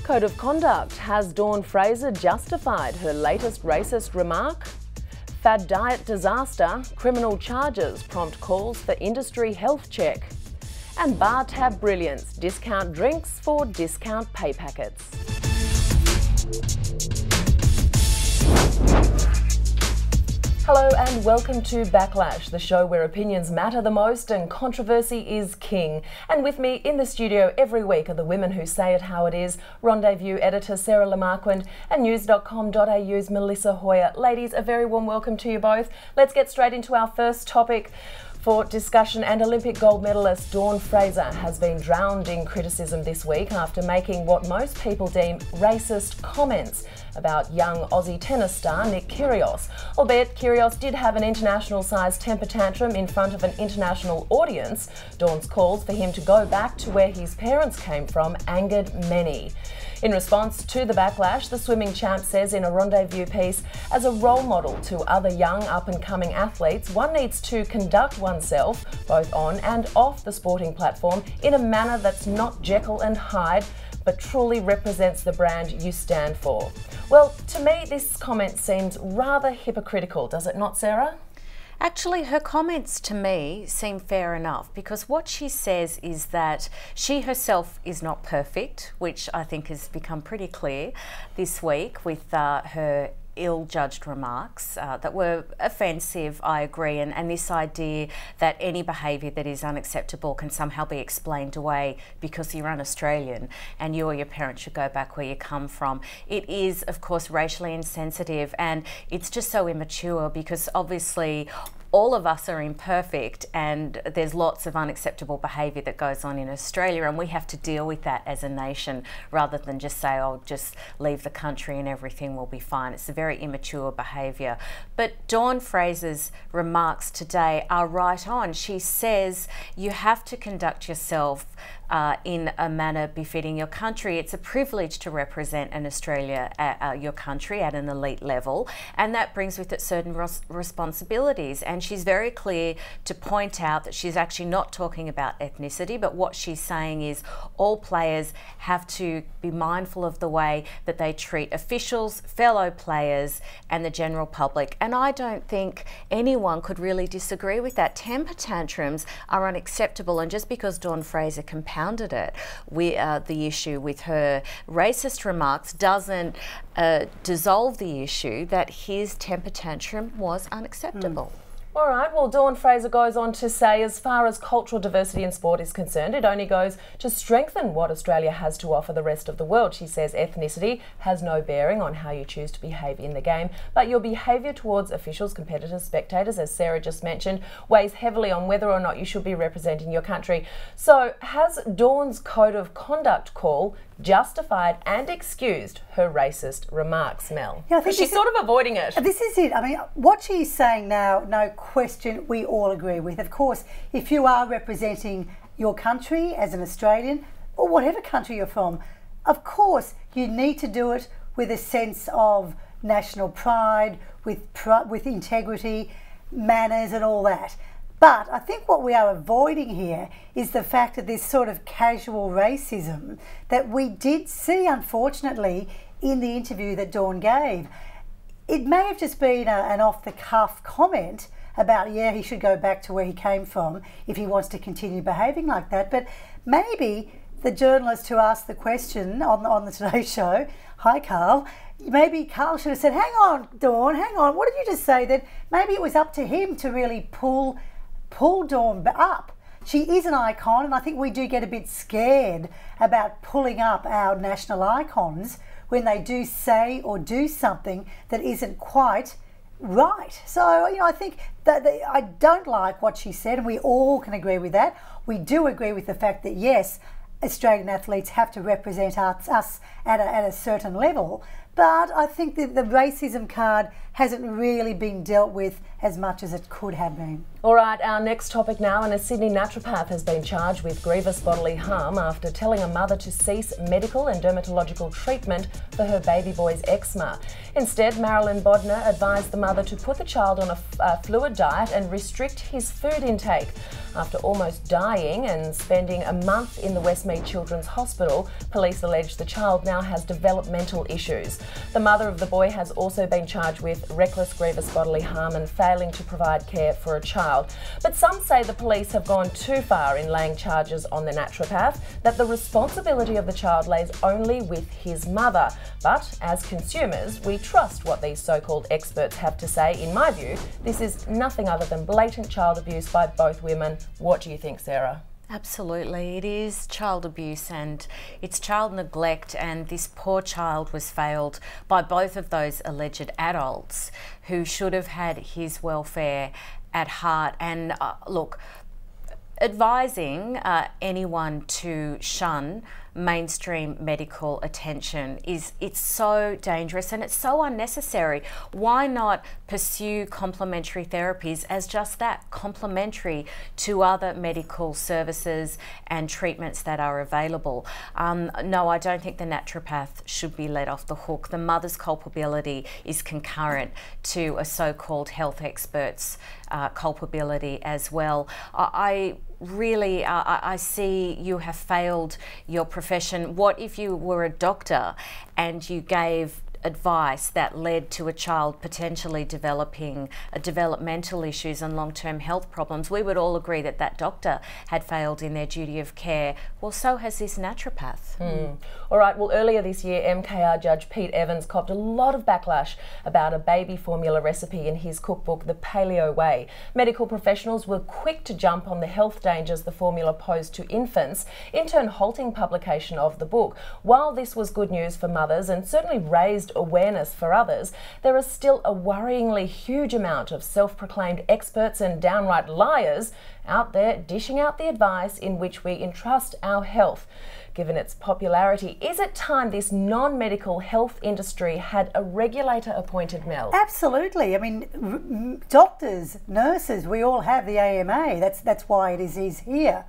Code of conduct. Has Dawn Fraser justified her latest racist remark? Fad diet disaster. Criminal charges prompt calls for industry health check. And bar tab brilliance. Discount drinks for discount pay packets. Hello and welcome to Backlash, the show where opinions matter the most and controversy is king. And with me in the studio every week are the women who say it how it is, Rendezvous editor Sarah Lamarquand and news.com.au's Melissa Hoyer. Ladies, a very warm welcome to you both. Let's get straight into our first topic for discussion. And Olympic gold medalist Dawn Fraser has been drowned in criticism this week after making what most people deem racist comments about young Aussie tennis star Nick Kyrgios. Albeit Kyrgios did have an international-sized temper tantrum in front of an international audience, Dawn's calls for him to go back to where his parents came from angered many. In response to the backlash, the swimming champ says in a Rendezvous piece, as a role model to other young up-and-coming athletes, one needs to conduct oneself, both on and off the sporting platform, in a manner that's not Jekyll and Hyde, but truly represents the brand you stand for. Well, to me, this comment seems rather hypocritical, does it not, Sarah? Actually, her comments to me seem fair enough, because what she says is that she herself is not perfect, which I think has become pretty clear this week with her ill-judged remarks that were offensive, I agree, and this idea that any behaviour that is unacceptable can somehow be explained away because you're un-Australian and you or your parents should go back where you come from. It is, of course, racially insensitive, and it's just so immature because obviously all of us are imperfect and there's lots of unacceptable behaviour that goes on in Australia, and we have to deal with that as a nation rather than just say, oh, just leave the country and everything will be fine. It's a very immature behaviour. But Dawn Fraser's remarks today are right on. She says you have to conduct yourself in a manner befitting your country. It's a privilege to represent an Australia, your country, at an elite level, and that brings with it certain responsibilities. And she's very clear to point out that she's actually not talking about ethnicity, but what she's saying is all players have to be mindful of the way that they treat officials, fellow players, and the general public. And I don't think anyone could really disagree with that. Temper tantrums are unacceptable, and just because Dawn Fraser compounded it, the issue with her racist remarks doesn't dissolve the issue that his temper tantrum was unacceptable. All right, well, Dawn Fraser goes on to say, as far as cultural diversity in sport is concerned, it only goes to strengthen what Australia has to offer the rest of the world. She says ethnicity has no bearing on how you choose to behave in the game, but your behaviour towards officials, competitors, spectators, as Sarah just mentioned, weighs heavily on whether or not you should be representing your country. So has Dawn's code of conduct call justified and excused her racist remarks, Mel? Yeah, I think she's sort of avoiding it. This is it. I mean, what she's saying now, no question, we all agree with. Of course, if you are representing your country as an Australian, or whatever country you're from, of course, you need to do it with a sense of national pride, with integrity, manners and all that. But I think what we are avoiding here is the fact that this sort of casual racism that we did see, unfortunately, in the interview that Dawn gave. It may have just been an off-the-cuff comment about, yeah, he should go back to where he came from if he wants to continue behaving like that. But maybe the journalist who asked the question on the Today Show, hi Carl, maybe Carl should have said, hang on, Dawn, hang on, what did you just say? That maybe it was up to him to really pull Dawn up. She is an icon, and I think we do get a bit scared about pulling up our national icons when they do say or do something that isn't quite right. So, you know, I think that I don't like what she said, and we all can agree with that. We do agree with the fact that, yes, Australian athletes have to represent us at a certain level, But I think that the racism card hasn't really been dealt with as much as it could have been. All right, our next topic now, and a Sydney naturopath has been charged with grievous bodily harm after telling a mother to cease medical and dermatological treatment for her baby boy's eczema. Instead, Marilyn Bodner advised the mother to put the child on a fluid diet and restrict his food intake. After almost dying and spending a month in the Westmead Children's Hospital, police allege the child now has developmental issues. The mother of the boy has also been charged with reckless grievous bodily harm and failing to provide care for a child. But some say the police have gone too far in laying charges on the naturopath, that the responsibility of the child lays only with his mother. But as consumers, we trust what these so-called experts have to say. In my view, this is nothing other than blatant child abuse by both women. What do you think, Sarah? Absolutely, it is child abuse and it's child neglect, and this poor child was failed by both of those alleged adults who should have had his welfare at heart. And look, advising anyone to shun mainstream medical attention it's so dangerous and it's so unnecessary. Why not pursue complementary therapies as just that, complementary to other medical services and treatments that are available? No, I don't think the naturopath should be let off the hook. The mother's culpability is concurrent to a so-called health expert's culpability as well. I see you have failed your profession. What if you were a doctor and you gave advice that led to a child potentially developing developmental issues and long-term health problems? We would all agree that that doctor had failed in their duty of care. Well, so has this naturopath. All right, well, earlier this year, MKR Judge Pete Evans copped a lot of backlash about a baby formula recipe in his cookbook, The Paleo Way. Medical professionals were quick to jump on the health dangers the formula posed to infants, in turn halting publication of the book. While this was good news for mothers and certainly raised awareness for others, there is still a worryingly huge amount of self-proclaimed experts and downright liars out there dishing out the advice in which we entrust our health. Given its popularity, is it time this non-medical health industry had a regulator appointed, Mel? Absolutely. I mean, doctors, nurses, we all have the AMA. That's why it is here.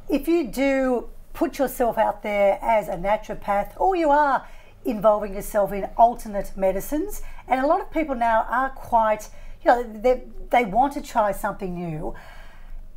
If you do put yourself out there as a naturopath, or you are involving yourself in alternate medicines, and a lot of people now are quite, they want to try something new.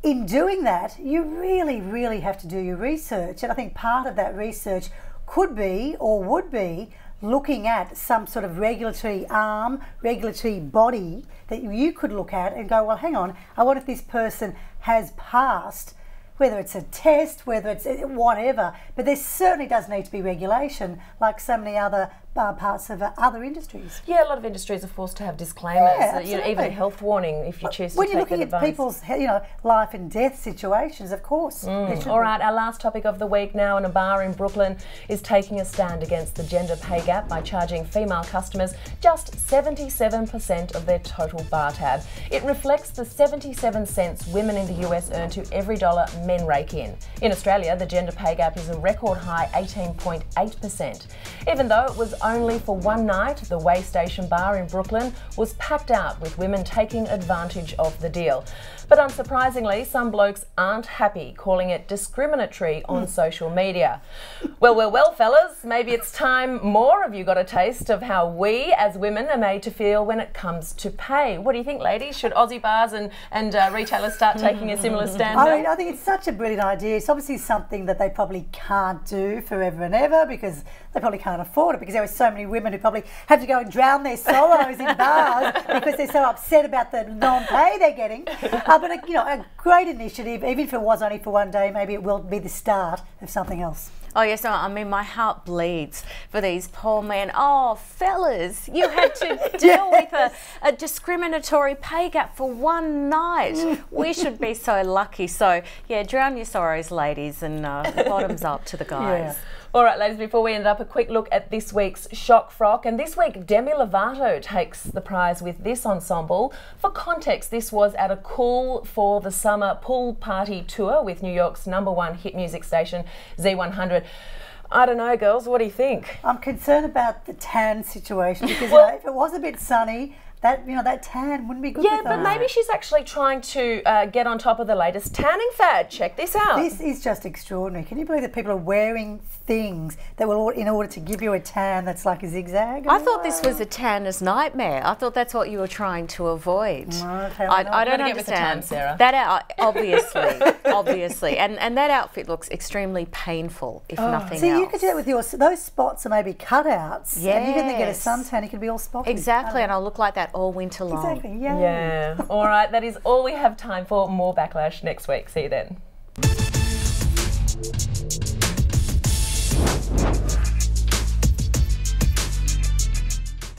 In doing that, you really have to do your research, and I think part of that research could be or would be looking at some sort of regulatory arm, regulatory body that you could look at and go, well, hang on, I wonder if this person has passed, whether it's a test, whether it's whatever, but there certainly does need to be regulation, like so many other parts of other industries. Yeah, a lot of industries are forced to have disclaimers, Yeah, even a health warning if you choose to when take you're looking at advice. people's life and death situations, of course. All right, our last topic of the week now, and a bar in Brooklyn is taking a stand against the gender pay gap by charging female customers just 77% of their total bar tab. It reflects the 77 cents women in the US earn to every dollar men rake in. In Australia, the gender pay gap is a record high 18.8%. Even though it was only for one night, the Way Station bar in Brooklyn was packed out with women taking advantage of the deal. But unsurprisingly, some blokes aren't happy, calling it discriminatory on social media. Well, fellas, maybe it's time more of you got a taste of how we as women are made to feel when it comes to pay. What do you think, ladies? Should Aussie bars and retailers start taking a similar stand? I think it's such a brilliant idea. It's obviously something that they probably can't do forever and ever because they probably can't afford it, because there are so many women who probably have to go and drown their sorrows in bars because they're so upset about the non-pay they're getting. But a great initiative, even if it was only for one day, maybe it will be the start of something else. Oh yes, no, I mean my heart bleeds for these poor men. Oh, fellas, you had to deal with a discriminatory pay gap for one night. We should be so lucky. So yeah, drown your sorrows, ladies, and bottoms up to the guys. Yeah. All right, ladies, before we end up, a quick look at this week's Shock Frock. And this week, Demi Lovato takes the prize with this ensemble. For context, this was at a Cool for the Summer pool party tour with New York's #1 hit music station, Z100. I don't know, girls. What do you think? I'm concerned about the tan situation because if it was a bit sunny, that tan wouldn't be good. Yeah, with but us. maybe she's actually trying to get on top of the latest tanning fad. Check this out. This is just extraordinary. Can you believe that people are wearing things that will, in order to give you a tan that's like a zigzag? I thought this was a tanner's nightmare. I thought that's what you were trying to avoid. I don't Get with the tan, understand. Sarah. That obviously, and that outfit looks extremely painful, if nothing See, else. you could do that with those spots are maybe cutouts. Yes. And you can then get a suntan, you can be all spotty. Exactly, and I'll look like that all winter long. Exactly, yeah. Yeah. All right, that is all we have time for. More Backlash next week. See you then.